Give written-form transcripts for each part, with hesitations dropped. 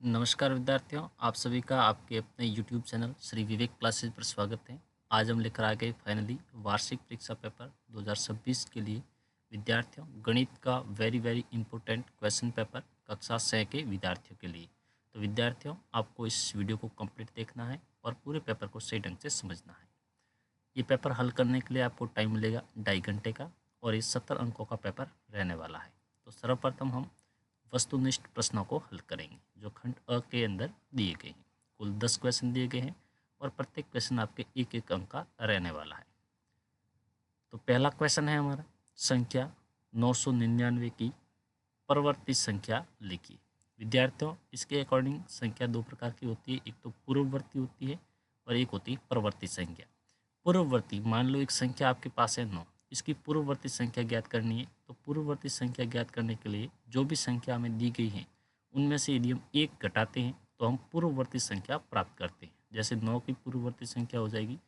नमस्कार विद्यार्थियों, आप सभी का आपके अपने YouTube channel Shri Vivek classes पर स्वागत है। आज हम लेकर आ गए फाइनली वार्षिक परीक्षा पेपर 2026 के लिए विद्यार्थियों गणित का वेरी इंपॉर्टेंट क्वेश्चन पेपर कक्षा 6 के विद्यार्थियों के लिए। तो विद्यार्थियों, आपको इस वीडियो को कंप्लीट देखना है और पूरे पेपर को सही ढंग से समझना है। ये पेपर हल करने के लिए आपको टाइम मिलेगा 2.5 घंटे का और ये 70 अंकों का पेपर रहने वाला है। तो सर्वप्रथम हम वस्तुनिष्ठ प्रश्नों को हल करेंगे जो खंड अ के अंदर दिए गए हैं। कुल 10 क्वेश्चन दिए गए हैं और प्रत्येक क्वेश्चन आपके एक अंक का रहने वाला है। तो पहला क्वेश्चन है हमारा, संख्या 999 की परवर्ती संख्या लिखिए। विद्यार्थियों, इसके अकॉर्डिंग संख्या दो प्रकार की होती है, एक तो पूर्ववर्ती होती है और एक होती है परवर्ती संख्या। पूर्ववर्ती, मान लो एक संख्या आपके पास है 9, इसकी पूर्ववर्ती संख्या ज्ञात करनी है। तो पूर्ववर्ती संख्या ज्ञात करने के लिए जो भी संख्या हमें दी गई है उनमें से यदि हम एक घटाते हैं तो हम पूर्ववर्ती संख्या प्राप्त करते हैं। जैसे 9 की पूर्ववर्ती संख्या हो जाएगी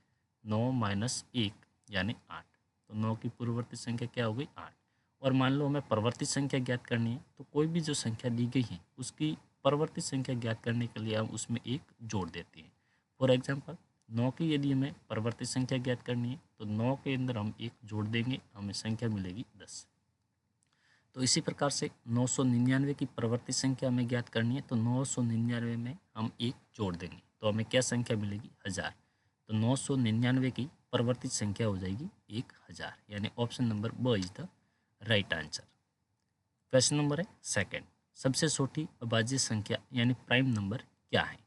9 माइनस 1 यानी 8। तो 9 की पूर्ववर्ती संख्या क्या हो गई 8। और मान लो हमें परवर्ती संख्या ज्ञात करनी है तो कोई भी जो संख्या दी गई है उसकी परवर्ती संख्या ज्ञात करने के लिए हम उसमें एक जोड़ देते हैं। फॉर एग्जाम्पल 9 की यदि हमें परवर्ती संख्या ज्ञात करनी है तो 9 के अंदर हम एक जोड़ देंगे, हमें संख्या मिलेगी 10। तो इसी प्रकार से 999 की परवर्ती संख्या हमें ज्ञात करनी है तो 999 में हम एक जोड़ देंगे तो हमें क्या संख्या मिलेगी 1000। तो 999 की परवर्ती संख्या हो जाएगी 1000, यानी ऑप्शन नंबर ब is the right answer. Question number है सेकंड, सबसे छोटी अभाज्य संख्या यानी प्राइम नंबर क्या है,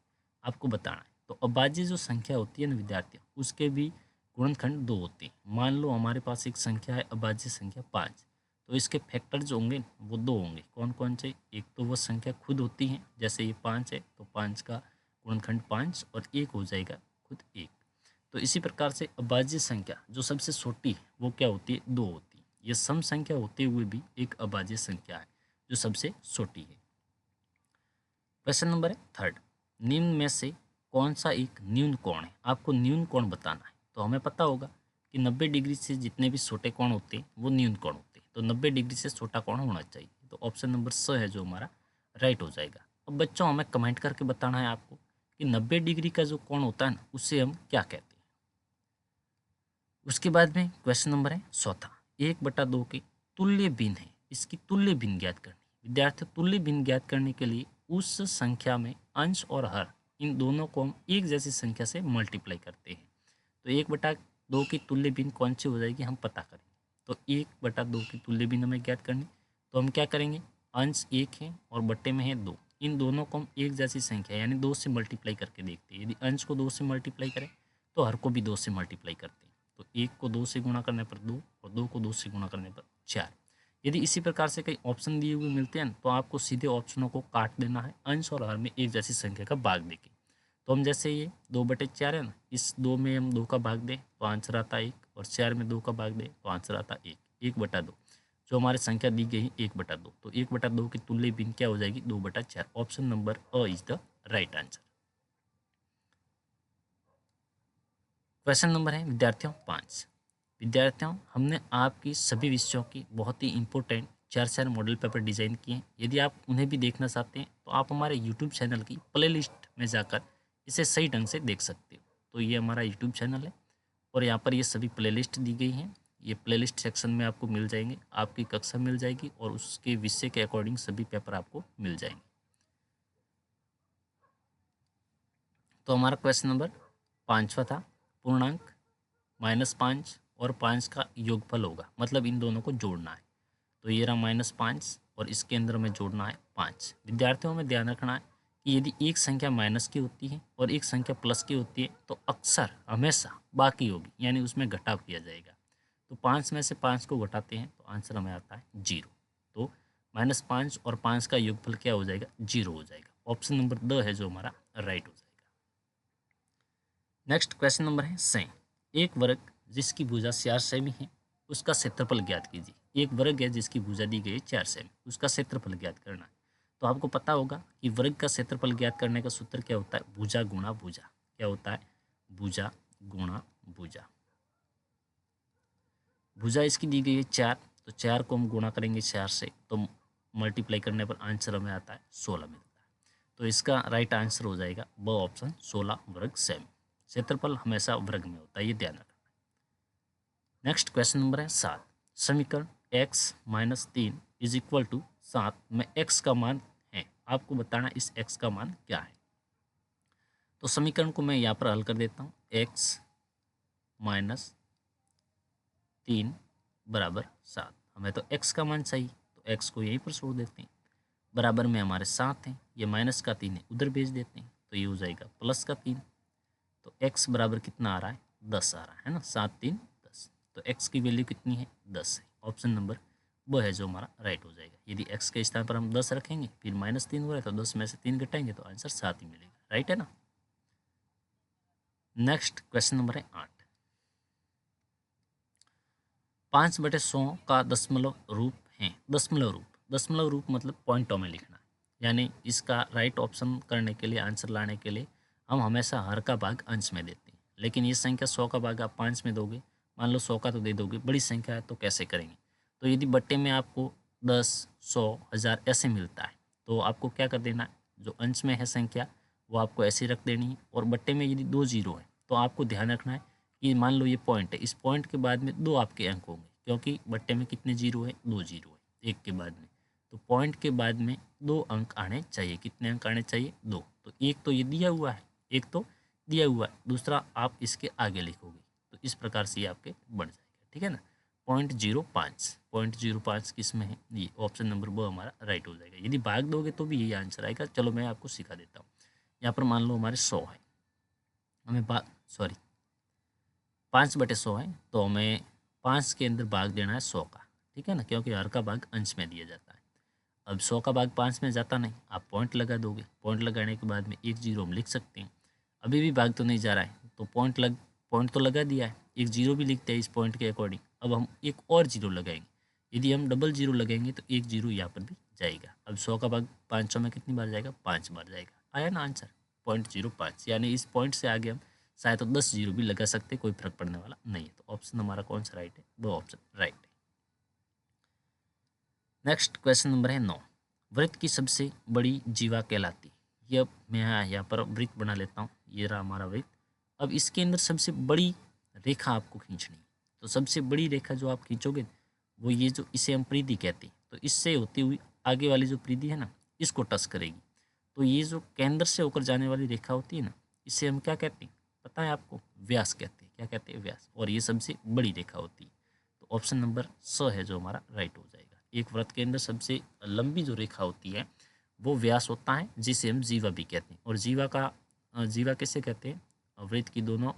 आपको बताना है। तो अभाज्य जो संख्या होती है ना विद्यार्थियों, उसके भी गुणनखंड दो होते हैं। मान लो हमारे पास एक संख्या है अभाज्य संख्या 5, तो इसके फैक्टर जो होंगे वो दो होंगे। कौन कौन से? एक तो वो संख्या खुद होती है, जैसे ये 5 है तो 5 का गुणनखंड 5 और एक हो जाएगा खुद 1। तो इसी प्रकार से अभाज्य संख्या जो सबसे छोटी है वो क्या होती है? 2 होती है। ये सम संख्या होते हुए भी एक अभाज्य संख्या है जो सबसे छोटी है। क्वेश्चन नंबर है थर्ड, निम्न में से कौन सा एक न्यून कोण है, आपको न्यून कोण बताना है। तो हमें पता होगा कि 90 डिग्री से जितने भी छोटे कोण होते हैं वो न्यून कोण होते हैं, तो 90 डिग्री से छोटा कोण होना चाहिए। तो ऑप्शन नंबर स है जो हमारा राइट हो जाएगा। अब बच्चों, हमें कमेंट करके बताना है आपको कि 90 डिग्री का जो कोण होता है ना उससे हम क्या कहते हैं। उसके बाद में क्वेश्चन नंबर है चौथा, 1/2 के तुल्य भिन्न है, इसकी तुल्य भिन्न ज्ञात करनी है। विद्यार्थियों, तुल्य भिन्न ज्ञात करने के लिए उस संख्या में अंश और हर इन दोनों को हम एक जैसी संख्या से मल्टीप्लाई करते हैं। तो 1/2 की तुल्य भिन्न कौन सी हो जाएगी हम पता करेंगे। तो 1/2 की तुल्य भिन्न हमें ज्ञात करनी, तो हम क्या करेंगे, अंश 1 है और बट्टे में है 2, इन दोनों को हम एक जैसी संख्या यानी 2 से मल्टीप्लाई करके देखते हैं। यदि अंश को 2 से मल्टीप्लाई करें तो हर को भी 2 से मल्टीप्लाई करते हैं। तो 1 को 2 से गुणा करने पर 2 और 2 को 2 से गुणा करने पर 4। यदि इसी प्रकार से कई ऑप्शन दिए हुए मिलते हैं तो आपको सीधे ऑप्शनों को काट देना है, अंश और हर में एक जैसी संख्या का भाग देके। तो हम जैसे ये 2/4 है ना, इस 2 में हम 2 का भाग दें तो आंसर आता 1 और 4 में 2 का भाग दें तो आंसर आता 1। 1/2 जो हमारी संख्या दी गई है 1/2, तो 1/2 की तुल्य भिन्न क्या हो जाएगी 2/4। Option number a is the right answer. Question number है विद्यार्थियों 5। विद्यार्थियों, हमने आपकी सभी विषयों की बहुत ही इंपॉर्टेंट 4 मॉडल पेपर डिजाइन किए हैं। यदि आप उन्हें भी देखना चाहते हैं तो आप हमारे यूट्यूब चैनल की प्लेलिस्ट में जाकर इसे सही ढंग से देख सकते हो। तो ये हमारा यूट्यूब चैनल है और यहाँ पर ये सभी प्लेलिस्ट दी गई हैं। ये प्लेलिस्ट सेक्शन में आपको मिल जाएंगे, आपकी कक्षा मिल जाएगी और उसके विषय के अकॉर्डिंग सभी पेपर आपको मिल जाएंगे। तो हमारा क्वेश्चन नंबर 5वां था, पूर्णांक -5 और 5 का योगफल होगा, मतलब इन दोनों को जोड़ना है। तो ये रहा -5 और इसके अंदर हमें जोड़ना है 5। विद्यार्थियों में ध्यान रखना है कि यदि एक संख्या माइनस की होती है और एक संख्या प्लस की होती है तो अक्सर हमेशा बाकी होगी, यानी उसमें घटाव किया जाएगा। तो 5 में से 5 को घटाते हैं तो आंसर हमें आता है 0। तो -5 और 5 का योगफल क्या हो जाएगा 0 हो जाएगा। ऑप्शन नंबर द है जो हमारा राइट हो जाएगा। नेक्स्ट क्वेश्चन नंबर है सें, एक वर्ग जिसकी भुजा 4 सेमी है उसका क्षेत्रफल ज्ञात कीजिए। एक वर्ग है जिसकी भुजा दी गई है 4 सेमी, उसका क्षेत्रफल ज्ञात करना है। तो आपको पता होगा कि वर्ग का क्षेत्रफल ज्ञात करने का सूत्र क्या होता है, भुजा गुणा भुजा। क्या होता है, भुजा गुणा भुजा। भुजा इसकी दी गई है 4, तो 4 को हम गुणा करेंगे 4 से तो मल्टीप्लाई करने पर आंसर हमें आता है 16 मिलता है। तो इसका राइट आंसर हो जाएगा ब ऑप्शन 16 वर्ग सेमी। क्षेत्रफल हमेशा वर्ग में होता है, ये ध्यान रखना। नेक्स्ट क्वेश्चन नंबर है 7। समीकरण x minus 3 is equal to 7 में x का मान है, आपको बताना इस x का मान क्या है। तो समीकरण को मैं यहाँ पर हल कर देता हूँ। x माइनस 3 बराबर 7, हमें तो x का मान चाहिए तो x को यहीं पर छोड़ देते हैं। बराबर में हमारे 7 हैं, ये माइनस का 3 है उधर भेज देते हैं तो ये हो जाएगा प्लस का 3। तो x बराबर कितना आ रहा है, 10 आ रहा है ना, 7 3 10। तो x की वैल्यू कितनी है, 10 है। ऑप्शन नंबर वो है जो हमारा राइट हो जाएगा। यदि x के स्थान पर हम 10 रखेंगे फिर -3 हो रहा है तो 10 में से 3 घटाएंगे तो आंसर 7 ही मिलेगा, राइट है ना। नेक्स्ट क्वेश्चन नंबर है 8। 5/100 का दशमलव रूप है। दशमलव रूप मतलब पॉइंटों में लिखना है, यानी इसका राइट ऑप्शन करने के लिए, आंसर लाने के लिए हम हमेशा हर का भाग अंश में देते हैं। लेकिन ये संख्या 100 का भाग आप 5 में दोगे, मान लो 100 का तो दे दोगे, बड़ी संख्या है तो कैसे करेंगे। तो यदि बट्टे में आपको 10, 100, 1000 ऐसे मिलता है तो आपको क्या कर देना है, जो अंश में है संख्या वो आपको ऐसे रख देनी है। और बट्टे में यदि 2 जीरो है तो आपको ध्यान रखना है कि मान लो ये पॉइंट है, इस पॉइंट के बाद में 2 आपके अंक होंगे, क्योंकि बट्टे में कितने जीरो है, 2 जीरो है एक के बाद में। तो पॉइंट के बाद में 2 अंक आने चाहिए। कितने अंक आने चाहिए, 2। तो एक तो ये दिया हुआ है, एक तो दिया हुआ है, दूसरा आप इसके आगे लिखोगे तो इस प्रकार से ये आपके बढ़ जाएगा, ठीक है ना। 0.05 किस में है, ये ऑप्शन नंबर वो हमारा राइट हो जाएगा। यदि भाग दोगे तो भी यही आंसर आएगा। चलो मैं आपको सिखा देता हूँ। यहाँ पर मान लो हमारे 100 है, हमें 5/100 है तो हमें 5 के अंदर भाग देना है 100 का, ठीक है ना, क्योंकि हर का भाग अंश में दिया जाता है। अब 100 का भाग 5 में जाता नहीं, आप पॉइंट लगा दोगे। पॉइंट लगाने के बाद में 1 जीरो हम लिख सकते हैं। अभी भी भाग तो नहीं जा रहा है तो पॉइंट तो लगा दिया है, 1 जीरो भी लिखते हैं इस पॉइंट के अकॉर्डिंग। अब हम एक और जीरो लगाएंगे, यदि हम डबल जीरो लगाएंगे तो 1 जीरो यहाँ पर भी जाएगा। अब 100 का भाग 500 में कितनी बार जाएगा, 5 बार जाएगा। आया ना आंसर 0.05, यानी इस पॉइंट से आगे हम शायद तो 10 जीरो भी लगा सकते, कोई फर्क पड़ने वाला नहीं है। तो ऑप्शन हमारा कौन सा राइट है, वो ऑप्शन राइट है। नेक्स्ट क्वेश्चन नंबर है 9। वृत्त की सबसे बड़ी जीवा कहलाती। ये अब मैं यहाँ पर वृत्त बना लेता हूँ, ये रहा हमारा वृत्त। अब इसके अंदर सबसे बड़ी रेखा आपको खींचनी है। तो सबसे बड़ी रेखा जो आप खींचोगे वो ये जो, इसे हम परिधि कहते हैं। तो इससे होती हुई आगे वाली जो परिधि है ना, इसको टच करेगी। तो ये जो केंद्र से होकर जाने वाली रेखा होती है ना, इसे हम क्या कहते हैं पता है आपको, व्यास कहते हैं। क्या कहते हैं, व्यास। और ये सबसे बड़ी रेखा होती है। तो ऑप्शन नंबर स है जो हमारा राइट हो जाएगा। एक वृत्त के अंदर सबसे लंबी जो रेखा होती है वो व्यास होता है, जिसे हम जीवा भी कहते हैं। और जीवा किसे कहते हैं, वृत्त की दोनों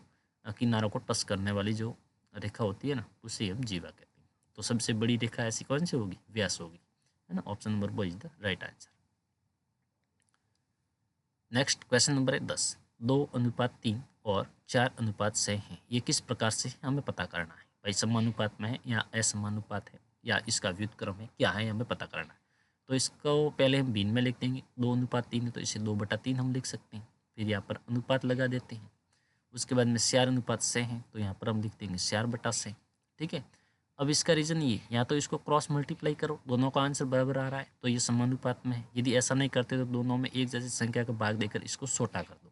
किनारों को टच करने वाली जो रेखा होती है ना, उसे हम जीवा कहते हैं। तो सबसे बड़ी रेखा ऐसी कौन सी होगी, व्यास होगी, है ना। ऑप्शन नंबर वो is the right answer. Next question number है 10। 2:3 और 4:6 हैं, ये किस प्रकार से हमें पता करना है। भाई समानुपात में है या असमानुपात है या इसका व्युत्क्रम है, क्या है हमें पता करना है। तो इसको पहले हम भिन्न में लिख देंगे। 2:3 है तो इसे 2/3 हम लिख सकते हैं। फिर यहाँ पर अनुपात लगा देते हैं। उसके बाद में 4:6 है तो यहाँ पर हम लिख देंगे 4/6, ठीक है। अब इसका रीज़न ये, या तो इसको क्रॉस मल्टीप्लाई करो, दोनों का आंसर बराबर आ रहा है तो ये समानुपात में है। यदि ऐसा नहीं करते तो दोनों में एक जैसी संख्या का भाग देकर इसको छोटा कर दो।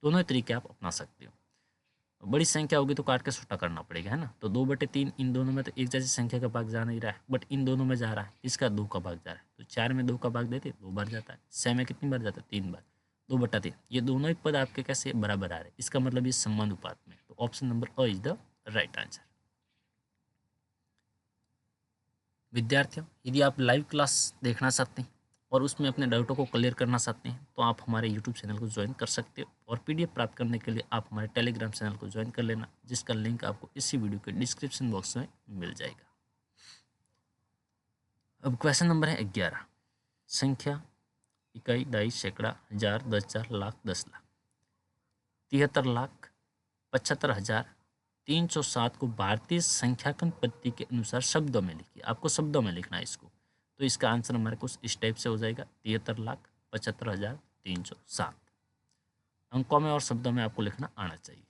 दोनों ही तरीके आप अपना सकते हो। बड़ी संख्या होगी तो काट के छोटा करना पड़ेगा, है ना। तो 2/3 इन दोनों में तो एक जैसी संख्या का भाग जा नहीं रहा है, बट इन दोनों में जा रहा है, इसका 2 का भाग जा रहा है। तो 4 में 2 का भाग देते 2 बार जाता है, 6 में कितनी बार जाता है, 3 बार। 2/3 ये दोनों ही पद आपके कैसे बराबर आ रहे हैं, इसका मतलब ये समानुपात में। तो option number a is the right answer. विद्यार्थियों, यदि आप लाइव क्लास देखना चाहते हैं और उसमें अपने डाउटों को क्लियर करना चाहते हैं तो आप हमारे यूट्यूब चैनल को ज्वाइन कर सकते हो। और पीडीएफ प्राप्त करने के लिए आप हमारे टेलीग्राम चैनल को ज्वाइन कर लेना, जिसका लिंक आपको इसी वीडियो के डिस्क्रिप्शन बॉक्स में मिल जाएगा। अब क्वेश्चन नंबर है 11। संख्या इकाई, दहाई, सैकड़ा, हजार, 10,000, लाख, 10 लाख, 73,75,307 को भारतीय संख्याकन पद्धति के अनुसार शब्दों में लिखिए। आपको शब्दों में लिखना है इसको। तो इसका आंसर हमारे कुछ इस टाइप से हो जाएगा, 73,75,307। अंकों में और शब्दों में आपको लिखना आना चाहिए।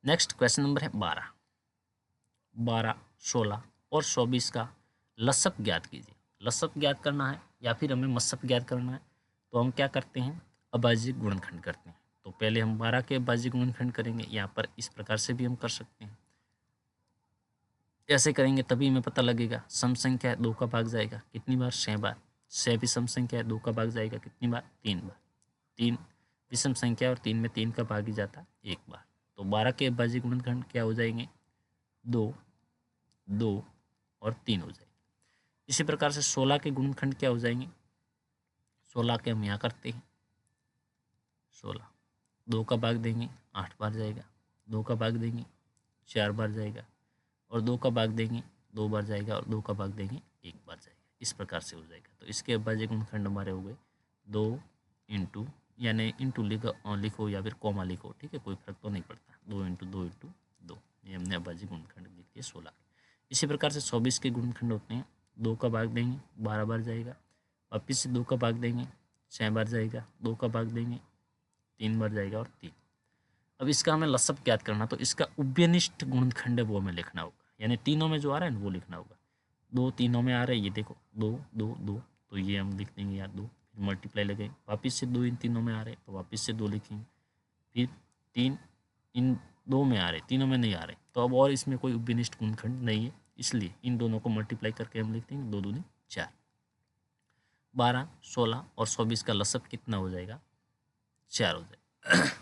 नेक्स्ट क्वेश्चन नंबर है 12। 12, 16 और 24 का लसक ज्ञात कीजिए। लसक ज्ञात करना है या फिर हमें मसक ज्ञात करना है। तो हम क्या करते हैं, अभाज्य गुणनखंड करते हैं। तो पहले हम 12 के अभाज्य गुणनखंड करेंगे। यहाँ पर इस प्रकार से भी हम कर सकते हैं, ऐसे करेंगे तभी हमें पता लगेगा। सम संख्या है 2 का भाग जाएगा कितनी बार, 6 बार। 6 भी सम संख्या है, 2 का भाग जाएगा कितनी बार, 3 बार। 3 विषम संख्या और 3 में 3 का भाग ही जाता है 1 बार। तो 12 के अभाज्य गुणनखंड क्या हो जाएंगे, 2, 2 और 3 हो जाएंगे। इसी प्रकार से 16 के गुणनखंड क्या हो जाएंगे, 16 के हम यहाँ करते हैं। 16 2 का भाग देंगे 8 बार जाएगा, 2 का भाग देंगे 4 बार जाएगा, और 2 का भाग देंगे 2 बार जाएगा, और 2 का भाग देंगे 1 बार जाएगा। इस प्रकार से हो जाएगा। तो इसके अभाज्य गुणनखंड हमारे हो गए 2 इंटू, यानी इंटू लिखो या फिर कॉमा लिखो, ठीक है, कोई फर्क तो नहीं पड़ता। 2 इंटू 2 इंटू 2, ये हमने अभाज्य गुणनखंड लिख दिए 16। इसी प्रकार से 24 के गुणनखंड होते हैं। 2 का भाग देंगे 12 बार जाएगा, वापिस से 2 का भाग देंगे 6 बार जाएगा, 2 का भाग देंगे 3 बार जाएगा, और 3। अब इसका हमें लसब ज्ञात करना, तो इसका उभयनिष्ठ गुणनखंड है वो हमें लिखना होगा, यानी तीनों में जो आ रहा है वो लिखना होगा। 2 तीनों में आ रहा है, ये देखो 2 2 2, तो ये हम लिख देंगे यार 2, फिर मल्टीप्लाई लगेंगे, वापिस से 2 इन तीनों में आ रहे हैं तो वापिस से 2 लिखेंगे, फिर 3 इन 2 में आ रहे, तीनों में नहीं आ रहे, तो अब और इसमें कोई उभयनिष्ठ गुणनखंड नहीं है, इसलिए इन दोनों को मल्टीप्लाई करके हम लिख देंगे 2 दूनी 4। 12, 16 और 24 का लसब कितना हो जाएगा, 4 हो जाएगा।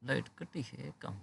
लाइट कटी है कम।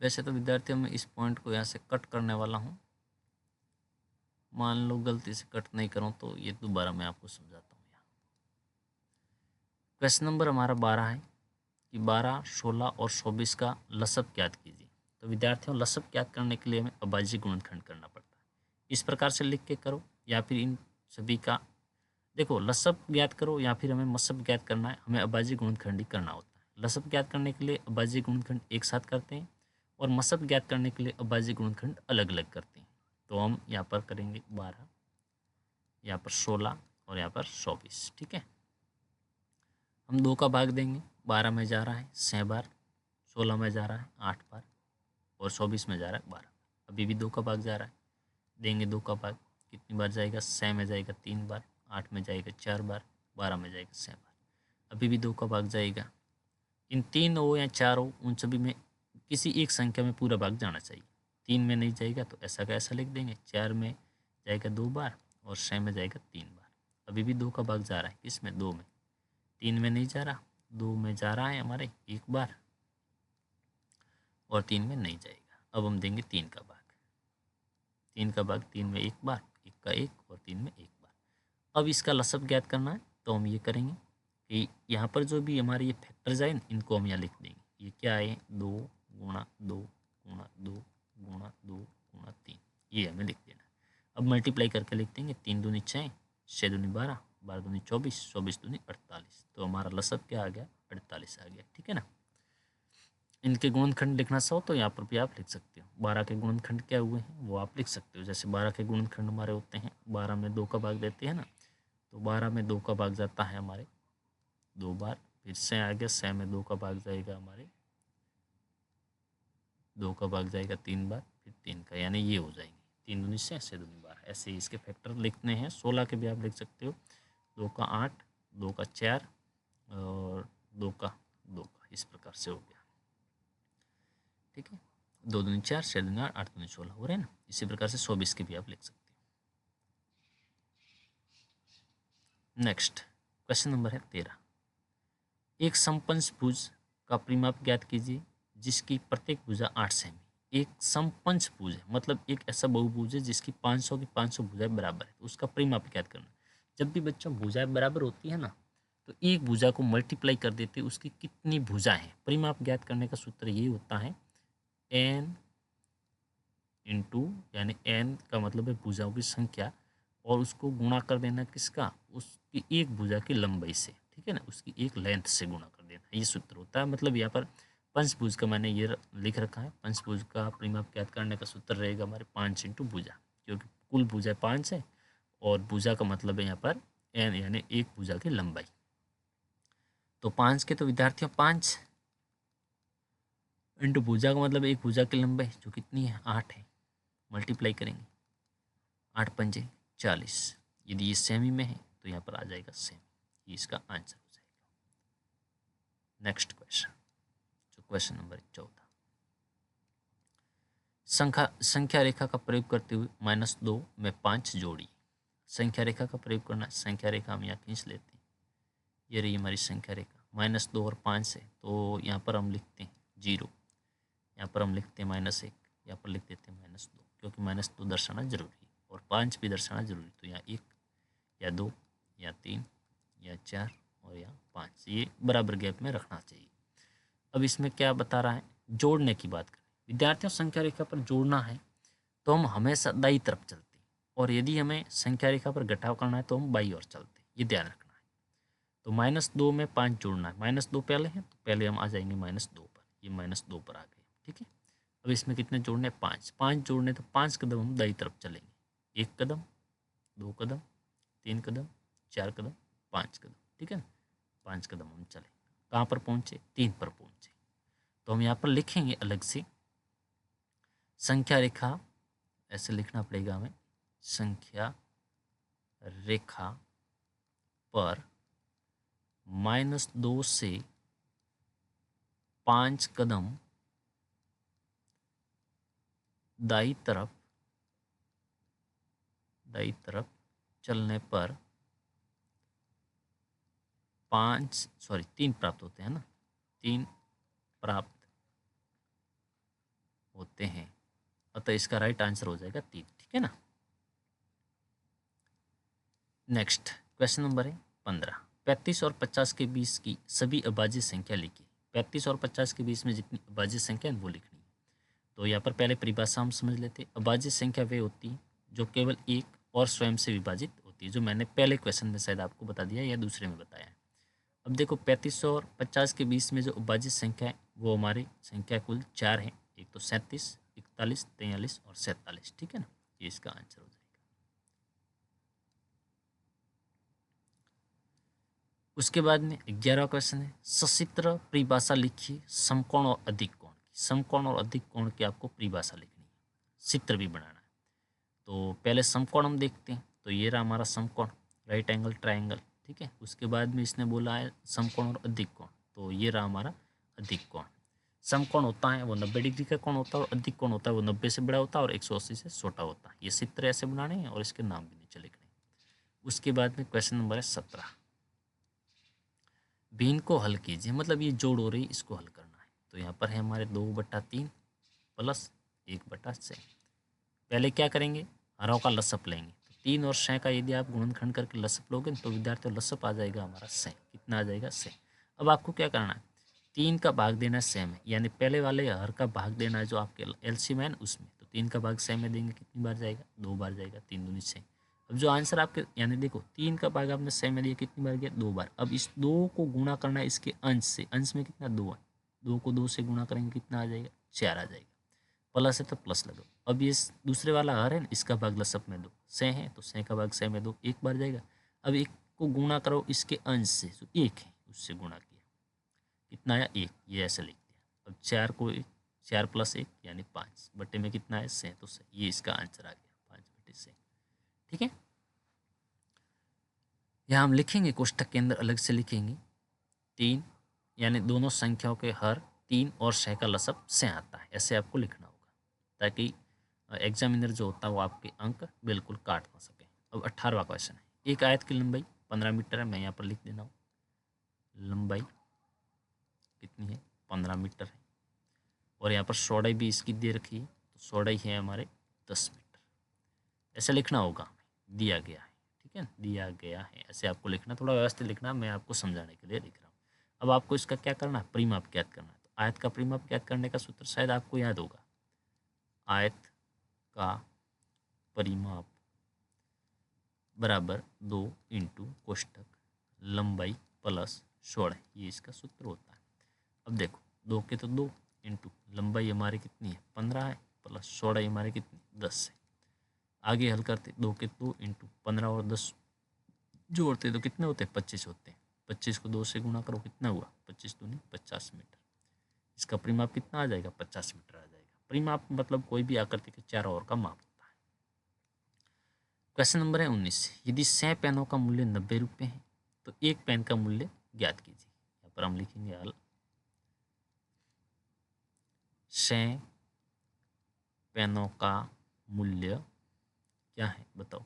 वैसे तो विद्यार्थियों मैं इस पॉइंट को यहाँ से कट करने वाला हूँ, मान लो गलती से कट नहीं करूँ तो ये दोबारा मैं आपको समझाता हूँ। यहाँ क्वेश्चन नंबर हमारा 12 है कि 12, 16 और 24 का लसब ज्ञात कीजिए। तो विद्यार्थियों लसब ज्ञात करने के लिए हमें अभाज्य गुणनखंड करना पड़ता है। इस प्रकार से लिख के करो, या फिर इन सभी का देखो लसब ज्ञात करो, या फिर हमें मसब ज्ञात करना है, हमें अभाज्य गुणनखंड ही करना होता है। लसब ज्ञात करने के लिए अभाज्य गुणनखंड एक साथ करते हैं, और मसब ज्ञात करने के लिए अभाज्य गुणनखंड अलग अलग करते हैं। तो हम यहाँ पर करेंगे 12, यहाँ पर 16 और यहाँ पर 24, ठीक है। हम 2 का भाग देंगे, 12 में जा रहा है 6 बार, 16 में जा रहा है 8 बार, और 24 में जा रहा है 12। अभी भी 2 का भाग जा रहा है, देंगे 2 का भाग कितनी बार जाएगा, 6 में जाएगा 3 बार, 8 में जाएगा 4 बार, 12 में जाएगा 6 बार। अभी भी 2 का भाग जाएगा। इन 3 हो या 4 हो, उन सभी में किसी एक संख्या में पूरा भाग जाना चाहिए। 3 में नहीं जाएगा तो ऐसा का ऐसा लिख देंगे, 4 में जाएगा 2 बार, और 6 में जाएगा 3 बार। अभी भी 2 का भाग जा रहा है, किसमें, 2 में। 3 में नहीं जा रहा, 2 में जा रहा है हमारे 1 बार, और 3 में नहीं जाएगा। अब हम देंगे 3 का भाग, 3 का भाग 3 में 1 बार, 1 का 1, और 3 में 1 बार। अब इसका लसब ज्ञात करना है, तो हम ये करेंगे कि यहाँ पर जो भी हमारे ये फैक्टर्स आए इनको हम यहाँ लिख देंगे। ये क्या है, 2 गुणा 2 गुणा 2 गुणा 2 गुणा 3, ये हमें लिख देना है। अब मल्टीप्लाई करके लिख देंगे, 3 दूनी 6, 6 दूनी 12, 12 दूनी 24, 24 दूनी 48। तो हमारा लसब क्या आ गया, 48 आ गया, ठीक है ना। इनके गुणनखंड लिखना चाहो तो यहाँ पर भी आप लिख सकते हो। 12 के गुणनखंड क्या हुए हैं वो आप लिख सकते हो। जैसे 12 के गुणनखंड हमारे होते हैं, 12 में 2 का भाग देते हैं ना, तो 12 में 2 का भाग जाता है हमारे 2 बार, फिर से आ गया 6 में 2 का भाग जाएगा हमारे 2 का भाग जाएगा 3 बार, फिर 3 का, यानी ये हो जाएंगे 3 दूनी 6, 6 दूनी 12। ऐसे ही इसके फैक्टर लिखने हैं। 16 के भी आप लिख सकते हो, 2 का 8, 2 का 4 और 2 का 2 का, इस प्रकार से हो गया, ठीक है। 2 दूनी 4, 6 दूनी 8, 8 दूनी 16 हो रहे हैं ना। इसी प्रकार से 24 के भी आप लिख सकते हो। नेक्स्ट क्वेश्चन नंबर है 13। एक समपंचभुज का परिमाप ज्ञात कीजिए जिसकी प्रत्येक भुजा 8 सेमी एक समपंचभुज है, मतलब एक ऐसा बहुभुज है जिसकी 500 की 500 भुजाएं बराबर है, तो उसका परिमाप ज्ञात करना। जब भी बच्चों भुजाएं बराबर होती है ना, तो एक भुजा को मल्टीप्लाई कर देते हैं उसकी कितनी भुजाएं हैं। परिमाप ज्ञात करने का सूत्र ये होता है एन इंटू, यानी एन का मतलब है भुजाओं की संख्या, और उसको गुणा कर देना किसका, उसकी एक भुजा की लंबाई से, ठीक है ना, उसकी एक लेंथ से गुणा कर देना, ये सूत्र होता है। मतलब यहाँ पर पंचभुज का मैंने ये लिख रखा है, पंचभुज का परिमाप ज्ञात करने का सूत्र रहेगा हमारे 5 इंटू भुजा, क्योंकि कुल भुजा 5 है और भुजा का मतलब है यहाँ पर एन, यानी एक भुजा की लंबाई। तो 5 के तो विद्यार्थियों 5 इंटू भुजा का मतलब एक भुजा की लंबाई जो कितनी है 8 है, मल्टीप्लाई करेंगे 8 पंजे 40। यदि ये सेमी में है तो यहाँ पर आ जाएगा सेमी, ये इसका आंसर हो जाएगा। नेक्स्ट क्वेश्चन, जो क्वेश्चन नंबर 14, संख्या रेखा का प्रयोग करते हुए -2 में 5 जोड़ी। संख्या रेखा का प्रयोग करना, संख्या रेखा हम यहाँ खींच लेते हैं, ये रही हमारी संख्या रेखा, -2 और 5 है, तो यहाँ पर हम लिखते हैं 0, यहाँ पर हम लिखते हैं -1, यहाँ पर लिख देते हैं -2, क्योंकि -2 दर्शाना जरूरी है और 5 भी दर्शाना जरूरी, तो यहाँ 1 या 2 या 3 या 4 और या 5, ये बराबर गैप में रखना चाहिए। अब इसमें क्या बता रहा है, जोड़ने की बात करें विद्यार्थियों, संख्या रेखा पर जोड़ना है तो हम हमेशा दाईं तरफ चलते हैं, और यदि हमें संख्या रेखा पर घटाव करना है तो हम बाईं ओर चलते हैं, ये ध्यान रखना है। तो -2 में 5 जोड़ना है, -2 पहले है तो पहले हम आ जाएंगे -2 पर, ये -2 पर आ गए, ठीक है। अब इसमें कितने जोड़ने, 5 जोड़ने, तो 5 कदम हम दाईं तरफ चलेंगे, 1 कदम 2 कदम 3 कदम 4 कदम 5 कदम, ठीक है ना, 5 कदम हम चले, कहाँ पर पहुँचे, 3 पर पहुँचे। तो हम यहाँ पर लिखेंगे अलग से संख्या रेखा, ऐसे लिखना पड़ेगा हमें, संख्या रेखा पर -2 से 5 कदम दाईं तरफ चलने पर 3 प्राप्त होते हैं ना, 3 प्राप्त होते हैं, अतः इसका राइट आंसर हो जाएगा 3, ठीक है ना। नेक्स्ट क्वेश्चन नंबर है 15, 35 और 50 के बीच की सभी अभाज्य संख्या लिखिए। 35 और 50 के बीच में जितनी अभाज्य संख्या है वो लिखनी है। तो यहाँ पर पहले परिभाषा हम समझ लेते हैं। अभाज्य संख्या वे होती है जो केवल एक और स्वयं से विभाजित होती है, जो मैंने पहले क्वेश्चन में शायद आपको बता दिया या दूसरे में बताया है। अब देखो 35 और 50 के बीच में जो अभाज्य संख्या है वो हमारी संख्या कुल 4 है, एक तो 37, 41, 43 और 47, ठीक है ना, ये इसका आंसर हो जाएगा। उसके बाद में 11वां क्वेश्चन है, सचित्र परिभाषा लिखिए समकोण और अधिक कोण की। समकोण और अधिक कोण की आपको परिभाषा लिखनी है, चित्र भी बनाना है। तो पहले समकोण हम देखते हैं, तो ये रहा हमारा समकोण, राइट एंगल ट्राइंगल, ठीक है। उसके बाद में इसने बोला है समकोण और अधिक कोण, तो ये रहा हमारा अधिक कोण। समकोण होता है वो 90 डिग्री का कोण होता है, और अधिक कोण होता है वो 90 से बड़ा होता है और 180 से छोटा होता है। ये चित्र ऐसे बनाने हैं और इसके नाम भी नीचे लिखने हैं। उसके बाद में क्वेश्चन नंबर है 17, भिन्न को हल कीजिए, मतलब ये जोड़ हो रही है, इसको हल करना है। तो यहाँ पर है हमारे 2/3 प्लस 1/6। पहले क्या करेंगे, हरों का लसअप लेंगे, तो 3 और 6 का यदि आप गुणनखंड करके लसअप लोगे तो विद्यार्थियों लसअप आ जाएगा हमारा 6, कितना आ जाएगा 6। अब आपको क्या करना है, 3 का भाग देना है 6 में, यानी पहले वाले हर का भाग देना है जो आपके एलसीएम है उसमें, तो 3 का भाग 6 में देंगे, कितनी बार जाएगा, 2 बार जाएगा, 3 दूनी 6। अब जो आंसर आपके, यानी देखो 3 का भाग आपने 6 में दिया, कितनी बार गया, 2 बार। अब इस 2 को गुणा करना है इसके अंश से, अंश में कितना 2 है, 2 को 2 से गुणा करेंगे कितना आ जाएगा, 4 आ जाएगा। प्लस है तो प्लस लगाओ। अब ये दूसरे वाला हर है ना, इसका भाग लसअप में दो, 6 है तो 6 का भाग 6 में दो, 1 बार जाएगा। अब 1 को गुणा करो इसके अंश से, जो 1 है उससे गुणा किया, कितना आया 1, ये ऐसे लिख दिया। अब 4 को 4 + 1 यानी 5 बटे में कितना है 6, तो 6, ये इसका आंसर आ गया 5/6, ठीक है। यहाँ हम लिखेंगे कोष्टक के अंदर अलग से लिखेंगे 3, यानी दोनों संख्याओं के हर 3 और 6 का लसअप 6 आता है, ऐसे आपको लिखना होगा, ताकि एग्जामिनर जो होता है वो आपके अंक बिल्कुल काट ना सके। अब 18वां क्वेश्चन है, एक आयत की लंबाई 15 मीटर है, मैं यहाँ पर लिख देना हूँ लंबाई कितनी है 15 मीटर है। और यहाँ पर चौड़ाई भी इसकी दे रखी है, तो चौड़ाई है हमारे 10 मीटर। ऐसा लिखना होगा हमें, दिया गया है, ठीक है, दिया गया है, ऐसे आपको लिखना, थोड़ा व्यवस्थित लिखना, मैं आपको समझाने के लिए लिख रहा हूँ। अब आपको इसका क्या करना है, परिमाप ज्ञात करना है। तो आयत का परिमाप ज्ञात करने का सूत्र शायद आपको याद होगा, आयत का परिमाप बराबर 2 इंटू कोष्टक लंबाई प्लस चौड़ाई, ये इसका सूत्र होता है। अब देखो 2 के तो 2 इंटू लंबाई हमारी कितनी है 15 है, प्लस चौड़ाई हमारी कितनी 10 है। आगे हल करते 2 के 2 इंटू 15 और 10 जोड़ते तो कितने होते हैं 25 होते हैं। 25 को 2 से गुणा करो, कितना हुआ 25 दूनी 50 मीटर। इसका परिमाप कितना आ जाएगा 50 मीटर आ जाएगा। परिमाप मतलब कोई भी आकृति के चारों ओर का माप होता है। क्वेश्चन नंबर है 19, यदि 100 पेनों का मूल्य 90 रुपये है तो एक पेन का मूल्य ज्ञात कीजिए। यहाँ पर हम लिखेंगे हल 100 पेनों का मूल्य क्या है बताओ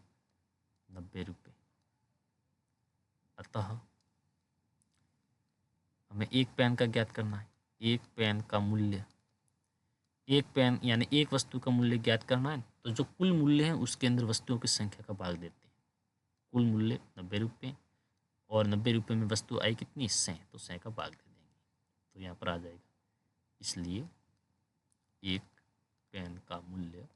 90 रुपये, अतः हमें एक पेन का ज्ञात करना है। एक पेन का मूल्य, एक पेन यानी एक वस्तु का मूल्य ज्ञात करना है, तो जो कुल मूल्य है उसके अंदर वस्तुओं की संख्या का भाग देते हैं। कुल मूल्य 90 रुपये और 90 रुपये में वस्तु आई कितनी 100, तो 100 का भाग दे देंगे, तो यहाँ पर आ जाएगा। इसलिए एक पेन का मूल्य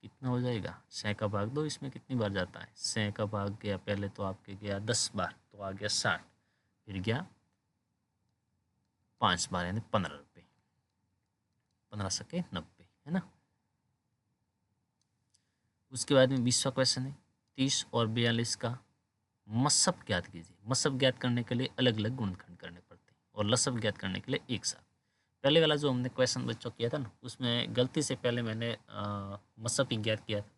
कितना हो जाएगा 100 का भाग दो, इसमें कितनी बार जाता है 100 का भाग गया, पहले तो आपके गया 10 बार, तो आ गया 60, फिर गया 5 बार यानी 15 रुपये, 15 सके 90, है ना। उसके बाद में 20वां क्वेश्चन है, 30 और 42 का मसब ज्ञात कीजिए। मसब ज्ञात करने के लिए अलग अलग गुणनखंड करने पड़ते हैं और लसब ज्ञात करने के लिए एक साथ। पहले वाला जो हमने क्वेश्चन बच्चों किया था ना, उसमें गलती से पहले मैंने मसब ही ज्ञात किया था,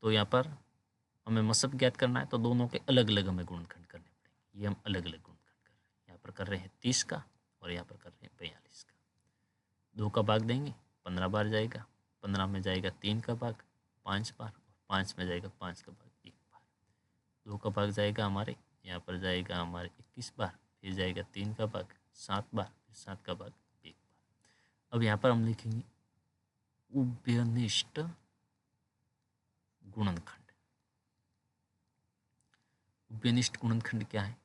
तो यहाँ पर हमें मसब ज्ञात करना है, तो दोनों के अलग अलग हमें गुणनखंड करने पड़ेंगे। ये हम अलग अलग गुणनखंड कर रहे हैं, यहाँ पर कर रहे हैं 30 का और यहाँ पर कर रहे हैं 42 का। 2 का भाग देंगे 15 बार जाएगा, 15 में जाएगा 3 का भाग 5 बार, और 5 में जाएगा 5 का भाग 1 बार। 2 का भाग जाएगा हमारे यहाँ पर जाएगा हमारे 21 बार, फिर जाएगा 3 का भाग 7 बार, फिर 7 का भाग 1 बार। अब यहाँ पर हम लिखेंगे उभयनिष्ठ गुणनखंड। उभयनिष्ठ गुणनखंड क्या है,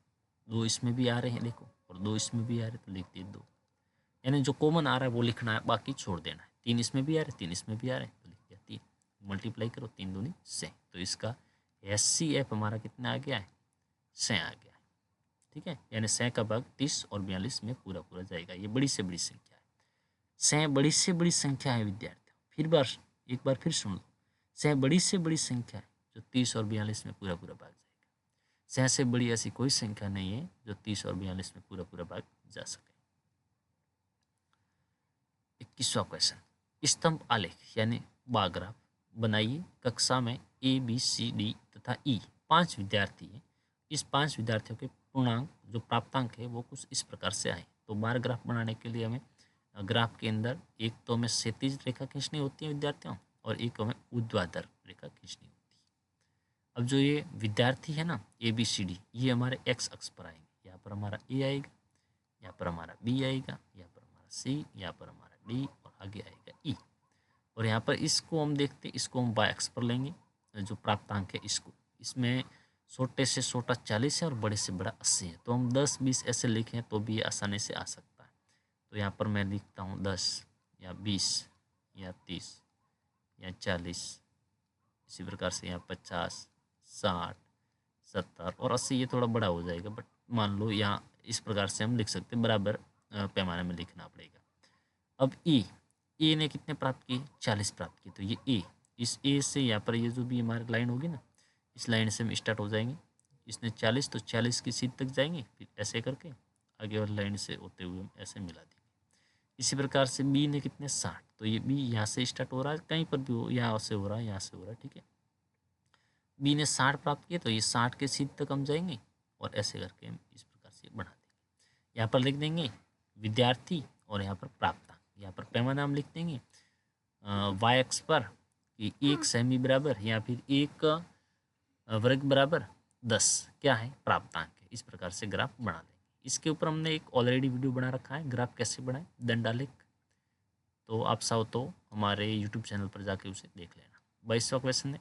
2 इसमें भी आ रहे हैं देखो और 2 इसमें भी आ रहे हैं, तो लिख दिए 2, यानी जो कॉमन आ रहा है वो लिखना है, बाकी छोड़ देना है। 3 इसमें भी आ रहे हैं, 3 इसमें भी आ रहे हैं, तो लिख दिया 3, मल्टीप्लाई करो 3 दूनी 100, तो इसका HCF हमारा कितना आ गया है 100 आ गया है, ठीक है। यानी 100 का भाग 30 और 42 में पूरा पूरा जाएगा। ये बड़ी से बड़ी संख्या है, 100 बड़ी से बड़ी संख्या है विद्यार्थियों। एक बार फिर सुन लो, 100 बड़ी से बड़ी संख्या है जो 30 और 42 में पूरा पूरा भाग जाएगा। 100 से बड़ी ऐसी कोई संख्या नहीं है जो 30 और 42 में पूरा पूरा भाग जा सके। 21वां क्वेश्चन, स्तंभ आलेख यानी बार ग्राफ बनाइए। कक्षा में ABCD तथा E 5 विद्यार्थी हैं। इस 5 विद्यार्थियों के पूर्णांक जो प्राप्तांक है वो कुछ इस प्रकार से आए। तो बार ग्राफ बनाने के लिए हमें ग्राफ के अंदर एक तो हमें क्षैतिज रेखा खींचनी होती है विद्यार्थियों, और एक हमें ऊर्ध्वाधर रेखा खींचनी होती है। अब जो ये विद्यार्थी है ना ABCD, ये हमारे x अक्ष पर आएंगे। यहाँ पर हमारा A आएगा, यहाँ पर हमारा B आएगा, यहाँ पर हमारा C, यहाँ पर हमारा D और आगे आएगा E। और यहाँ पर इसको हम देखते हैं, इसको हम y अक्ष पर लेंगे, जो प्राप्तांक है इसको, इसमें छोटे से छोटा 40 है और बड़े से बड़ा 80 है। तो हम 10 20 ऐसे लिखें तो भी ये आसानी से आ सकता है। तो यहाँ पर मैं लिखता हूँ 10 या 20 या 30 या 40, इसी प्रकार से यहाँ 50 60 70 और 80, ये थोड़ा बड़ा हो जाएगा, बट मान लो यहाँ इस प्रकार से हम लिख सकते हैं, बराबर पैमाने में लिखना पड़ेगा। अब ए ने कितने प्राप्त किए 40 प्राप्त किए, तो ये ए, इस ए से यहाँ पर ये जो भी हमारी लाइन होगी ना, इस लाइन से हम स्टार्ट हो जाएंगे। इसने 40 तो 40 की सीध तक जाएंगे, फिर ऐसे करके आगे वाली लाइन से होते हुए हम ऐसे मिला देंगे। इसी प्रकार से बी ने कितने 60, तो ये बी यहाँ से स्टार्ट हो रहा है, कहीं पर भी हो, यहाँ से हो रहा है, यहाँ से हो रहा है, ठीक है। बी ने 60 प्राप्त किए, तो ये 60 के सीध तक हम जाएंगे और ऐसे करके हम इस प्रकार से बढ़ा देंगे। यहाँ पर लिख देंगे विद्यार्थी और यहाँ पर प्राप्तांक, यहाँ पर पैमाना हम लिख देंगे y अक्ष पर कि 1 सेमी बराबर या फिर 1 वर्ग बराबर 10 क्या है प्राप्तांक है। इस प्रकार से ग्राफ बना देंगे। इसके ऊपर हमने एक ऑलरेडी वीडियो बना रखा है, ग्राफ कैसे बनाए दंडालेख, तो आप चाहो तो हमारे यूट्यूब चैनल पर जाके उसे देख लेना। 22वां क्वेश्चन है,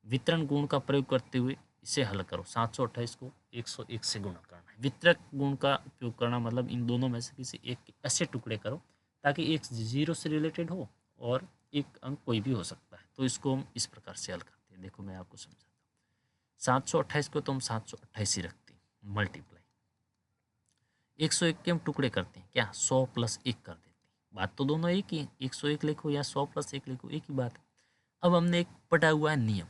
वितरण गुण का प्रयोग करते हुए इसे हल करो। 728 को 101 से गुणा करना है। वितरक गुण का उपयोग करना मतलब इन दोनों में से किसी एक के ऐसे टुकड़े करो ताकि एक जीरो से रिलेटेड हो और एक अंक कोई भी हो सकता है। तो इसको हम इस प्रकार से हल करते हैं। देखो मैं आपको समझाता हूँ। 728 को तो हम 728 ही रखते हैं, मल्टीप्लाई 101 के हम टुकड़े करते हैं, क्या 100 प्लस 1 कर देते हैं। बात तो दोनों एक ही है, 101 लिखो या 100 प्लस 1 लिखो, एक ही बात है। अब हमने एक पढ़ा हुआ है नियम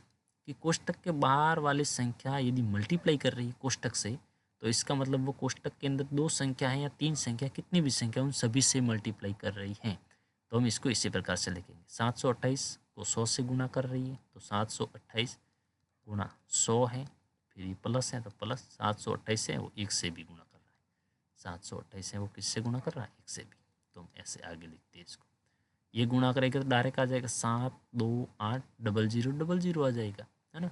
कि कोष्टक के बाहर वाली संख्या यदि मल्टीप्लाई कर रही है कोष्टक से, तो इसका मतलब वो कोष्टक के अंदर दो संख्या है या तीन संख्या, कितनी भी संख्या उन सभी से मल्टीप्लाई कर रही हैं। तो हम इसको इसी प्रकार से लिखेंगे। 728 को 100 से गुणा कर रही है, तो 728 गुणा 100 है, फिर ये प्लस है तो प्लस 728 है वो 1 से भी गुणा कर रहा है। 728 है वो किससे गुणा कर रहा है, 1 से भी। तो हम ऐसे आगे लिखते हैं इसको। ये गुणा करेगा तो डायरेक्ट आ जाएगा 7280000 आ जाएगा, है ना,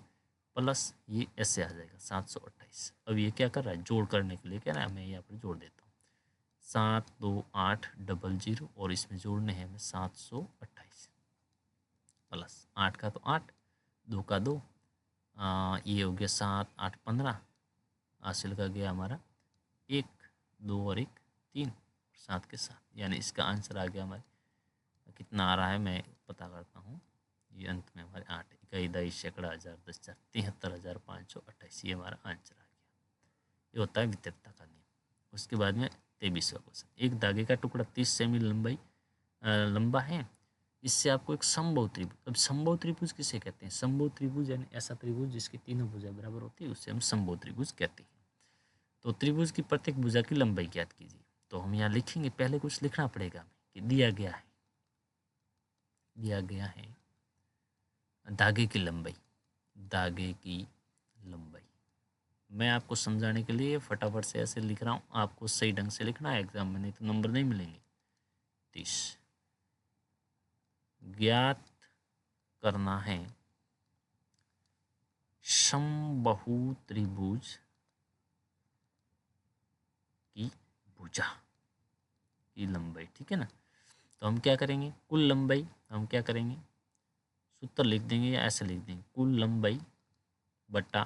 प्लस ये ऐसे आ जाएगा 728। अब ये क्या कर रहा है, जोड़ करने के लिए कह रहा है, मैं यहाँ पर जोड़ देता हूँ 72800 और इसमें जोड़ने हैं हमें 728 प्लस 8 का तो 8, 2 का 2, ये हो गया 7 8 15, हासिल का गया हमारा 1 2 और 1 3, 7 के 7, यानी इसका आंसर आ गया हमारे कितना आ रहा है मैं पता करता हूँ। ये अंत में हमारे 8 इकाई दाई सैकड़ा हज़ार 10,000 73,528, ये हमारा आंसर आ गया। ये होता है वितरकता का नियम। उसके बाद में 23वां क्वेश्चन, एक धागे का टुकड़ा 30 सेमी लंबा है, इससे आपको एक समबाहु त्रिभुज। अब समबाहु त्रिभुज किसे कहते हैं, समबाहु त्रिभुज यानी ऐसा त्रिभुज जिसकी तीनों भुजाएं बराबर होती है, उससे हम समबाहु त्रिभुज कहते हैं। तो त्रिभुज की प्रत्येक भुजा की लंबाई ज्ञात कीजिए। तो हम यहाँ लिखेंगे, पहले कुछ लिखना पड़ेगा हमें कि दिया गया है धागे की लंबाई, मैं आपको समझाने के लिए फटाफट से ऐसे लिख रहा हूँ, आपको सही ढंग से लिखना है एग्जाम में, नहीं तो नंबर नहीं मिलेंगे। 30 ज्ञात करना है समबाहु त्रिभुज की भुजा की लंबाई, ठीक है ना। तो हम क्या करेंगे, कुल लंबाई हम क्या करेंगे, सूत्र लिख देंगे या ऐसे लिख देंगे, कुल लंबाई बटा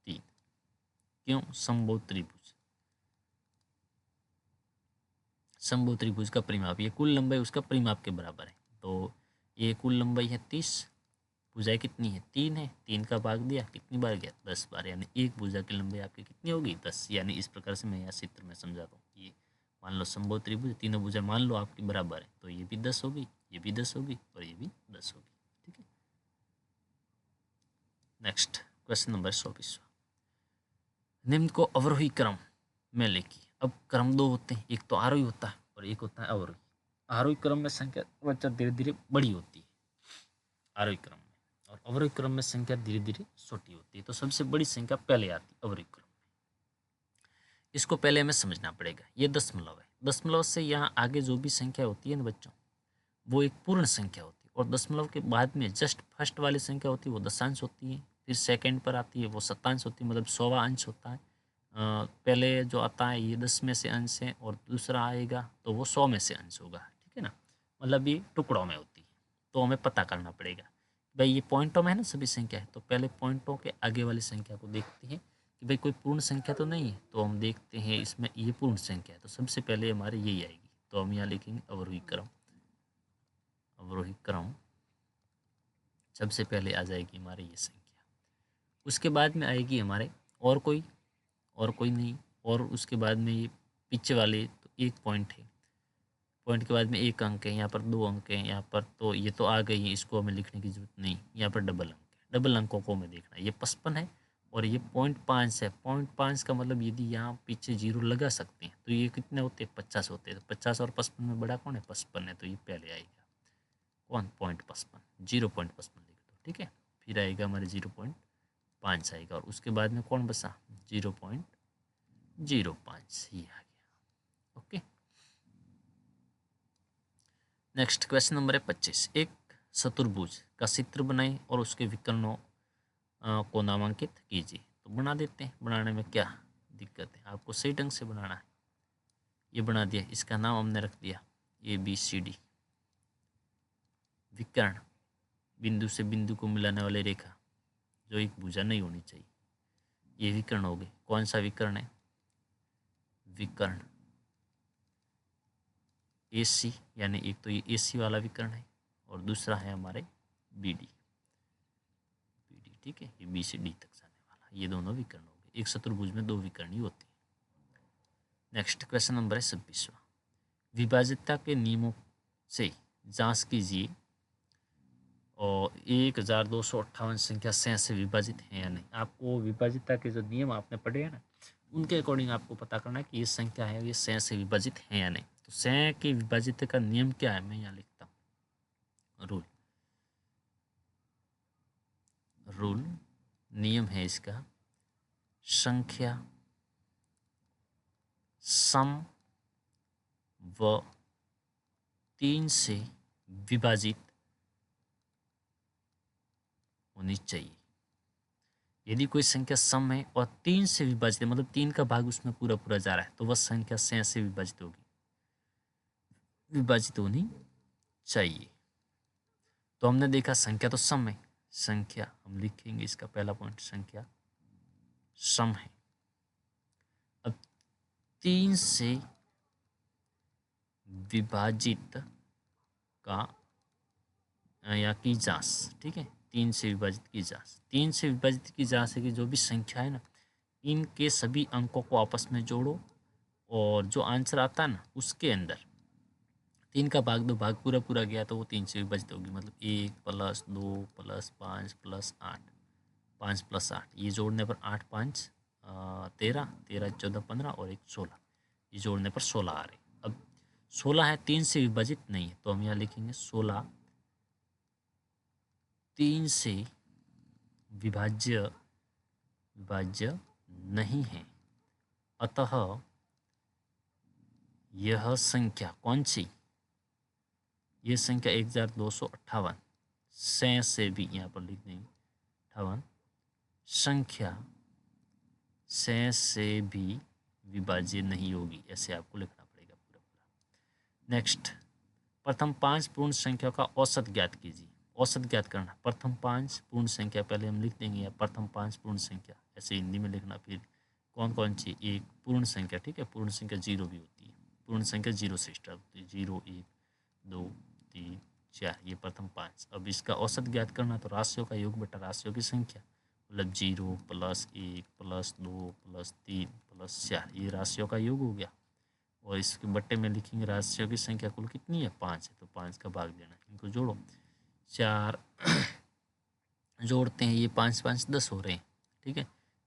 3। क्यों, समबाहु त्रिभुज का परिमाप, ये कुल लंबाई उसका परिमाप के बराबर है। तो ये कुल लंबाई है 30, भुजाएं कितनी है, 3 है, 3 का भाग दिया कितनी बार गया, 10 बार, यानी एक भुजा की लंबाई आपकी कितनी होगी, 10। यानी इस प्रकार से मैं यहाँ चित्र में समझाता हूँ। ये मान लो समबाहु त्रिभुज, तीनों भुजा मान लो आपकी बराबर है, तो ये भी 10 होगी, ये भी 10 होगी और ये भी 10 होगी, ठीक है। Next question number 24। निम्न को अवरोही क्रम में लिखिए। अब क्रम दो होते हैं, एक तो आरोही होता है और एक होता है अवरोही। आरोही क्रम में संख्या धीरे धीरे बड़ी होती है आरोही क्रम में, और अवरोही क्रम में संख्या धीरे धीरे छोटी होती है। तो सबसे बड़ी संख्या पहले आती है अवरोही क्रम में। इसको पहले हमें समझना पड़ेगा। ये दशमलव है, दशमलव से यहाँ आगे जो भी संख्या होती है ना बच्चों, वो एक पूर्ण संख्या होती है। और दशमलव के बाद में जस्ट फर्स्ट वाली संख्या होती है वो दशांश होती है, फिर सेकंड पर आती है वो शतांश होती है, मतलब 100वां अंश होता है। पहले जो आता है ये 10 में से अंश है और दूसरा आएगा तो वो 100 में से अंश होगा, ठीक है ना, मतलब ये टुकड़ों में होती है। तो हमें पता करना पड़ेगा भाई ये पॉइंटों में है ना सभी संख्या है, तो पहले पॉइंटों के आगे वाली संख्या को देखते हैं कि भाई कोई पूर्ण संख्या तो नहीं है। तो हम देखते हैं इसमें ये पूर्ण संख्या है, तो सबसे पहले हमारे यही आएगी। तो हम यहाँ लिखेंगे अवरोही क्रम सबसे पहले आ जाएगी हमारे ये संख्या। उसके बाद में आएगी हमारे और कोई नहीं, और उसके बाद में ये पीछे वाले तो एक पॉइंट है, पॉइंट के बाद में एक अंक है, यहाँ पर 2 अंक हैं, यहाँ पर तो ये तो आ गई है, इसको हमें लिखने की जरूरत नहीं। यहाँ पर डबल अंक है, डबल अंकों को हमें देखना है। ये 55 है और ये 0.5 है। 0.5 का मतलब यदि यहाँ पीछे 0 लगा सकते हैं तो ये कितने होते हैं, 50 होते हैं। तो 50 और 55 में बड़ा कौन है, 55 है, तो ये पहले आएगा कौन, 0.55, 0.55 लिख दो, ठीक है। फिर आएगा हमारे 0.5 आएगा, और उसके बाद में कौन बसा, 0.05, ये आ गया, ओके। नेक्स्ट क्वेश्चन नंबर है 25। एक चतुर्भुज का चित्र बनाएं और उसके विकर्णों को नामांकित कीजिए। तो बना देते हैं, बनाने में क्या दिक्कत है, आपको सही ढंग से बनाना है। ये बना दिया, इसका नाम हमने रख दिया ABCD। विकर्ण, बिंदु से बिंदु को मिलाने वाली रेखा जो एक भुजा नहीं होनी चाहिए, ये विकर्ण हो गए। कौन सा विकर्ण है? विकर्ण AC, यानी एक तो ये AC वाला विकर्ण है और दूसरा है हमारे BD। ठीक है, ये B से D तक जाने वाला, ये दोनों विकर्ण हो गए। एक चतुर्भुज में दो विकर्ण ही होती है। नेक्स्ट क्वेश्चन नंबर है 26वां। विभाजितता के नियमों से जांच कीजिए और 1258 संख्या 6 से विभाजित है या नहीं। आपको विभाजितता के जो नियम आपने पढ़े हैं ना, उनके अकॉर्डिंग आपको पता करना है कि ये संख्या है, ये 6 से विभाजित है या नहीं। तो 6 के विभाजित का नियम क्या है, मैं यहाँ लिखता हूँ। रूल नियम है इसका, संख्या सम व 3 से विभाजित होनी चाहिए। यदि कोई संख्या सम है और 3 से विभाजित है, मतलब 3 का भाग उसमें पूरा पूरा जा रहा है, तो वह संख्या 6 से विभाजित होगी, विभाजित होनी चाहिए। तो हमने देखा संख्या तो सम है, संख्या हम लिखेंगे इसका पहला पॉइंट, संख्या सम है। अब 3 से विभाजित का या की जांच, ठीक है, 3 से विभाजित की जांच। 3 से विभाजित की जांच है कि जो भी संख्या है ना, इनके सभी अंकों को आपस में जोड़ो और जो आंसर आता है ना, उसके अंदर 3 का भाग 2 भाग पूरा पूरा गया तो वो 3 से विभाजित होगी। मतलब 1 + 2 + 5 + 8, 5 + 8, ये जोड़ने पर 8 × 5 13, 13 × 14 15 और 1 16, ये जोड़ने पर 16 आ रहे। अब 16 है, 3 से विभाजित नहीं है, तो हम यहाँ लिखेंगे 16 3 से विभाज्य नहीं है। अतः यह संख्या कौन सी, यह संख्या 1258 6 से भी, यहाँ पर लिख देंगे 58, संख्या 6 से भी विभाज्य नहीं होगी, ऐसे आपको लिखना पड़ेगा पूरा पूरा। नेक्स्ट, प्रथम 5 पूर्ण संख्या का औसत ज्ञात कीजिए। औसत ज्ञात करना, प्रथम 5 पूर्ण संख्या पहले हम लिख देंगे, या प्रथम 5 पूर्ण संख्या ऐसे हिंदी में लिखना। फिर कौन कौन सी, एक पूर्ण संख्या, ठीक है, पूर्ण संख्या 0 भी होती है, पूर्ण संख्या 0 से स्टार्ट होती है, 0 1 2 3 4, ये प्रथम 5। अब इसका औसत ज्ञात करना, तो राशियों का योग बटा राशियों की संख्या, मतलब 0 + 1 + 2 + 3 + 4, ये राशियों का योग हो गया। और इसके बट्टे में लिखेंगे राशियों की संख्या कुल कितनी है, 5 है, तो 5 का भाग देना, इनको जोड़ो। 4 जोड़ते हैं, ये 5 5 10 हो रहे हैं, ठीक है,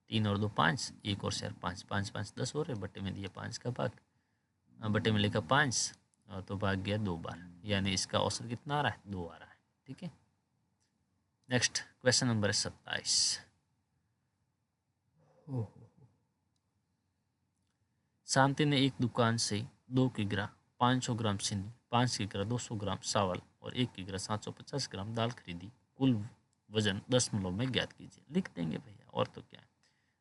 3 और 2 5, 1 और 4 5, 5 5 10 हो रहे हैं। बट्टे में दिया 5 का भाग, बट्टे में लिखा 5 तो भाग गया 2 बार, यानी इसका औसत कितना आ रहा है, 2 आ रहा है, ठीक है। Next question number 27। शांति ने एक दुकान से 2 किग्रा 500 ग्राम चीनी, 5 किग्रा 200 ग्राम चावल और 1 किग्रा 750 ग्राम दाल खरीदी। कुल वजन दशमलव में ज्ञात कीजिए। लिख देंगे भैया, और तो क्या है,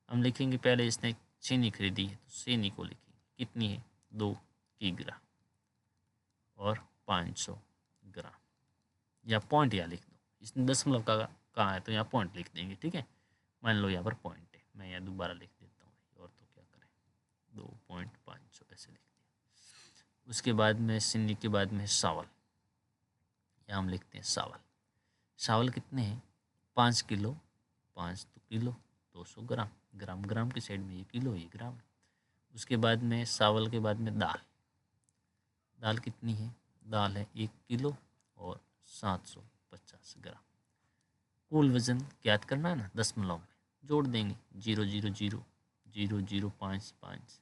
हम लिखेंगे पहले इसने चीनी खरीदी है, तो चीनी को लिखेंगे, कितनी है, 2 किग्रा और 500 ग्राम, या पॉइंट यहाँ लिख दो, इसने दशमलव का कहाँ है तो यहाँ पॉइंट लिख देंगे, ठीक है। मान लो यहाँ पर पॉइंट है, मैं यहाँ दोबारा लिख देता हूँ, और तो क्या करें, 2.500 ऐसे लिख दिया। उसके बाद में चीनी के बाद में चावल, यहाँ हम लिखते हैं चावल। चावल कितने हैं, 5 किलो, 5 तो किलो, 200 ग्राम, ग्राम ग्राम की साइड में ये किलो ये ग्राम है। उसके बाद में चावल के बाद में दाल, दाल कितनी है, दाल है 1 किलो और 750 ग्राम। कुल वजन ज्ञात करना है ना, दशमलव में जोड़ देंगे, 0 0 0 0 0 5 5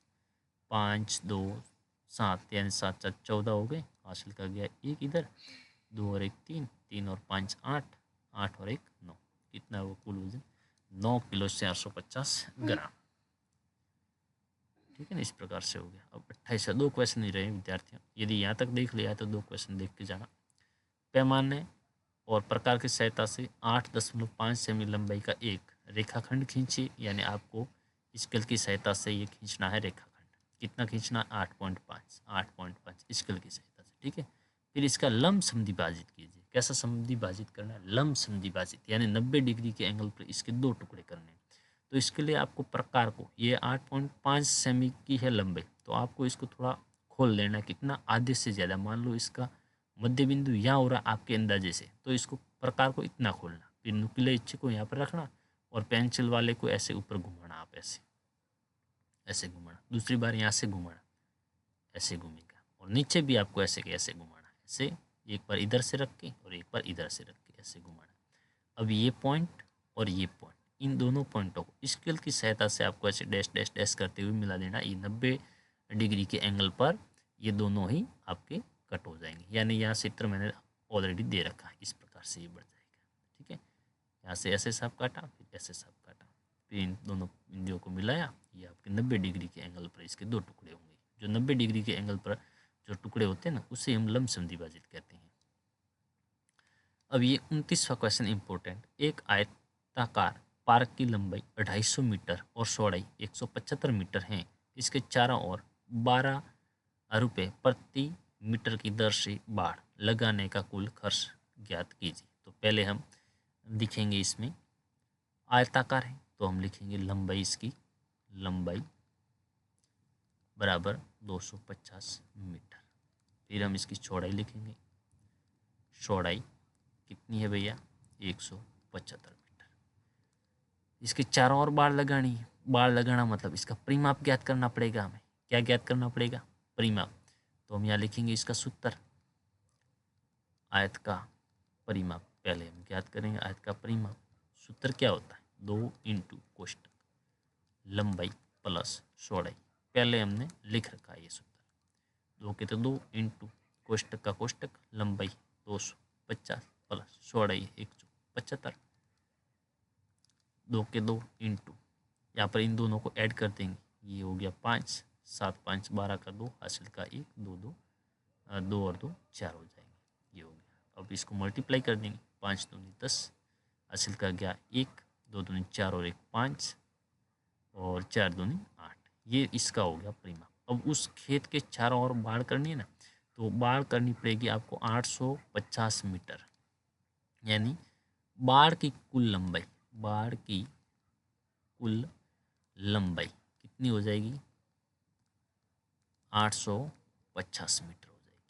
5 2 7, यानी 7 7 14 हो गए। हासिल का गया 1 इधर, 2 और 1 3, 3 और 5 8, 8 और 1 9, कितना वो कुल वजन 9 किलो 450 ग्राम, ठीक है ना। इस प्रकार से हो गया। अब 28 2 क्वेश्चन ही रहे विद्यार्थियों, यदि यहाँ तक देख लिया है तो 2 क्वेश्चन देख के जाना। पैमाने और प्रकार की सहायता से 8.5 सेमी लंबाई का एक रेखाखंड खींचिए, यानी आपको स्केल की सहायता से ये खींचना है रेखाखंड। कितना खींचना, 8.5, 8.5 स्केल की सहायता से, ठीक है। फिर इसका लंब समद्विभाजित कीजिए। कैसा समद्विभाजित करना है, लंब समद्विभाजित, यानी 90 डिग्री के एंगल पर इसके 2 टुकड़े करने हैं। तो इसके लिए आपको प्रकार को, ये 8.5 सेमी की है लंबाई, तो आपको इसको थोड़ा खोल लेना है। कितना, आधे से ज़्यादा। मान लो इसका मध्य बिंदु यहाँ हो रहा है आपके अंदाजे से, तो इसको प्रकार को इतना खोलना, फिर नुकीले इच्छे को यहाँ पर रखना और पेंसिल वाले को ऐसे ऊपर घुमाना, आप ऐसे ऐसे घुमाना। दूसरी बार यहाँ से घुमाना, ऐसे घूमेगा। और नीचे भी आपको ऐसे के ऐसे घुमाना, ऐसे एक बार इधर से रख के और एक बार इधर से रख के ऐसे घुमाना। अब ये पॉइंट और ये पॉइंट, इन दोनों पॉइंटों को स्केल की सहायता से आपको ऐसे डैश डैश डैश करते हुए मिला देना। ये 90 डिग्री के एंगल पर ये दोनों ही आपके कट हो जाएंगे। यानी यहाँ चित्र मैंने ऑलरेडी दे रखा है, इस प्रकार से ये बढ़ जाएगा, ठीक है। यहाँ से ऐसे साफ काटा, फिर ऐसे साफ काटा, फिर इन दोनों बिंदुओं को मिलाया। ये आपके 90 डिग्री के एंगल पर इसके 2 टुकड़े होंगे। जो 90 डिग्री के एंगल पर जो टुकड़े होते हैं ना, उसे हम लंब समद्विभाजित कहते हैं। अब ये 29वां क्वेश्चन इंपॉर्टेंट। एक आयताकार पार्क की लंबाई 250 मीटर और चौड़ाई 175 मीटर है। इसके चारों ओर 12 रुपये प्रति मीटर की दर से बाड़ लगाने का कुल खर्च ज्ञात कीजिए। तो पहले हम लिखेंगे, इसमें आयताकार है तो हम लिखेंगे लंबाई, इसकी लंबाई बराबर 250 मीटर। फिर हम इसकी चौड़ाई लिखेंगे, चौड़ाई कितनी है भैया, 175 मीटर। इसके चारों ओर बाड़ लगानी है। बाड़ लगाना मतलब इसका परिमाप ज्ञात करना पड़ेगा हमें। क्या ज्ञात करना पड़ेगा, परिमाप। तो हम यहाँ लिखेंगे इसका सूत्र, आयत का परिमाप पहले हम ज्ञात करेंगे। आयत का परिमाप सूत्र क्या होता है, 2 इंटू कोष्टक लंबाई प्लस चौड़ाई। पहले हमने लिख रखा है ये सूत्र, 2 के तो 2 इंटू कोष्टक का कोष्टक लंबाई 250 प्लस चौड़ाई 175, 2 के 2 इंटू, यहाँ पर इन दोनों को ऐड कर देंगे। ये हो गया 5, 7 5 12 का 2, हासिल का 1, 2 2 2 और 2 4 हो जाएंगे। ये हो गया। अब इसको मल्टीप्लाई कर देंगे, 5 दूनी 10, हासिल का गया 1, 2 दूनी 4 और 1 5 और 4 दूनी 8। ये इसका हो गया परिमाप। अब उस खेत के चारों ओर बाढ़ करनी है ना, तो बाढ़ करनी पड़ेगी आपको 850 मीटर। यानी बाढ़ की कुल लंबाई, बाढ़ की कुल लंबाई कितनी हो जाएगी, 850 मीटर हो जाएगी।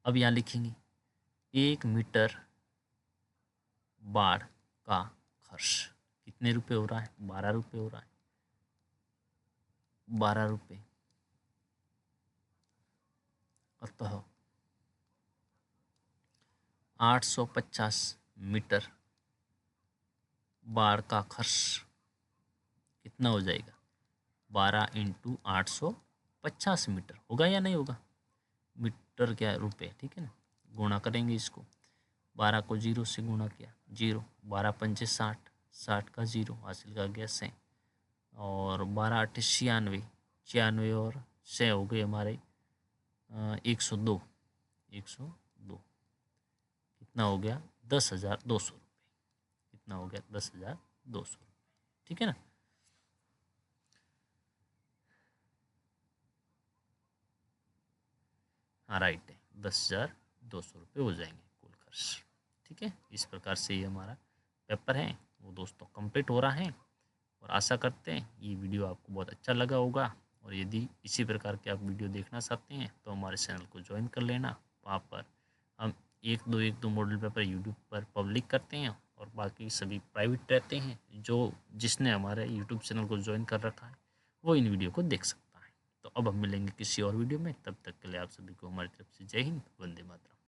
अब यहाँ लिखेंगे 1 मीटर बाढ़ का खर्च कितने रुपए हो रहा है, 12 रुपये हो रहा है, 12 रुपये। अतः 850 मीटर बाढ़ का खर्च कितना हो जाएगा, 12 इंटू 850 मीटर। होगा या नहीं होगा, मीटर क्या है, रुपये, ठीक है ना। गुणा करेंगे इसको, 12 को 0 से गुणा किया, 0, 12 पंचे 60, 60 का 0, हासिल का गया 100, और 12 8 96, 96 और 100 हो गए हमारे 102, 102। कितना हो गया, 10,200 रुपये। कितना हो गया, 10,200 रुपये, ठीक है ना। हाँ राइट है, 10,200 रुपये हो जाएंगे कुल खर्च, ठीक है। इस प्रकार से ये हमारा पेपर है वो दोस्तों कंप्लीट हो रहा है। और आशा करते हैं ये वीडियो आपको बहुत अच्छा लगा होगा। और यदि इसी प्रकार के आप वीडियो देखना चाहते हैं तो हमारे चैनल को ज्वाइन कर लेना। वहाँ पर हम एक दो मॉडल पेपर यूट्यूब पर पब्लिक करते हैं और बाकी सभी प्राइवेट रहते हैं। जो जिसने हमारे यूट्यूब चैनल को ज्वाइन कर रखा है वो इन वीडियो को देख सकता है। तो अब हम मिलेंगे किसी और वीडियो में, तब तक के लिए आप सभी को हमारी तरफ से जय हिंद, वंदे मातरम।